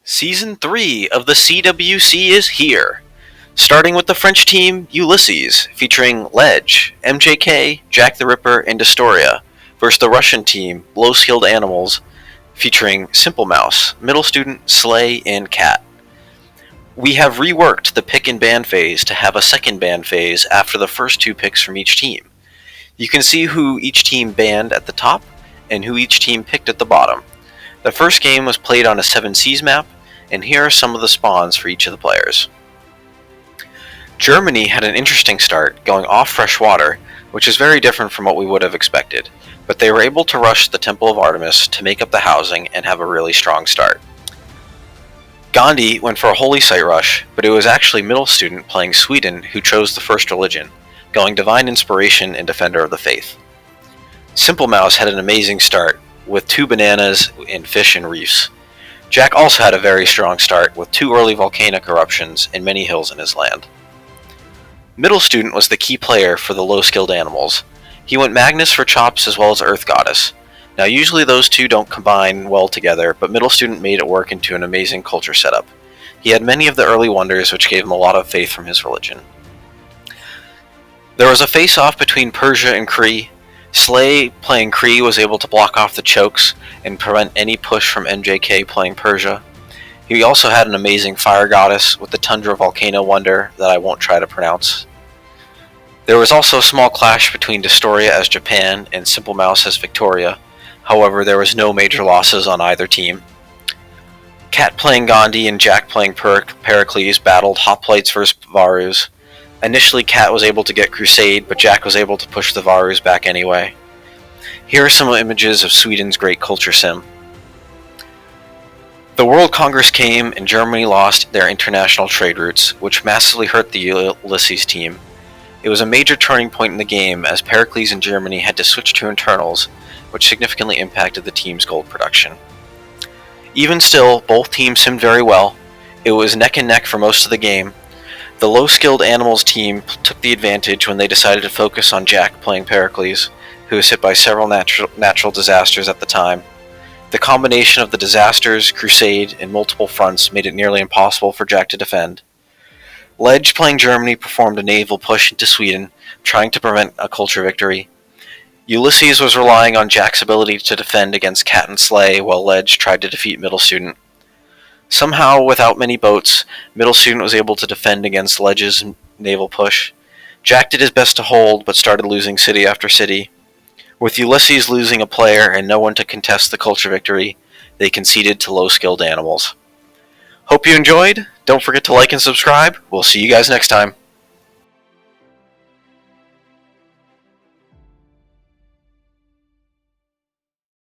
Season 3 of the CWC is here, starting with the French team Ulysse, featuring Ledge, MJK, Jack the Ripper, and Astoria, versus the Russian team Low Skilled Animals, featuring Simple Mouse, Middle Student, Slay, and Cat. We have reworked the pick and ban phase to have a second ban phase after the first two picks from each team. You can see who each team banned at the top and who each team picked at the bottom. The first game was played on a 7 Seas map, and here are some of the spawns for each of the players. Germany had an interesting start, going off fresh water, which is very different from what we would have expected, but they were able to rush the Temple of Artemis to make up the housing and have a really strong start. Gandhi went for a holy site rush, but it was actually Middle Student playing Sweden who chose the first religion, going Divine Inspiration and Defender of the Faith. Simple Mouse had an amazing start, with 2 bananas and fish and reefs. Jack also had a very strong start, with 2 early volcanic eruptions and many hills in his land. Middle Student was the key player for the low-skilled animals. He went Magnus for chops as well as Earth Goddess. Now usually those two don't combine well together, but Middle Student made it work into an amazing culture setup. He had many of the early wonders which gave him a lot of faith from his religion. There was a face-off between Persia and Cree. Slay playing Cree was able to block off the chokes and prevent any push from MJK playing Persia. He also had an amazing Fire Goddess with the Tundra Volcano Wonder that I won't try to pronounce. There was also a small clash between Destoria as Japan and Simple Mouse as Victoria. However, there was no major losses on either team. Cat playing Gandhi and Jack playing Pericles battled Hoplites vs Varus. Initially, Cat was able to get Crusade, but Jack was able to push the Varus back anyway. Here are some images of Sweden's great culture sim. The World Congress came and Germany lost their international trade routes, which massively hurt the Ulysses team. It was a major turning point in the game as Pericles and Germany had to switch to internals, which significantly impacted the team's gold production. Even still, both teams simmed very well. It was neck and neck for most of the game. The low-skilled animals team took the advantage when they decided to focus on Jack playing Pericles, who was hit by several natural disasters at the time. The combination of the disasters, Crusade, and multiple fronts made it nearly impossible for Jack to defend. Ledge playing Germany performed a naval push into Sweden, trying to prevent a culture victory. Ulysses was relying on Jack's ability to defend against Cat and Slay, while Ledge tried to defeat Middle Student. Somehow, without many boats, Middle Student was able to defend against Ledge's naval push. Jack did his best to hold, but started losing city after city. With Ulysses losing a player and no one to contest the culture victory, they conceded to low-skilled animals. Hope you enjoyed. Don't forget to like and subscribe. We'll see you guys next time.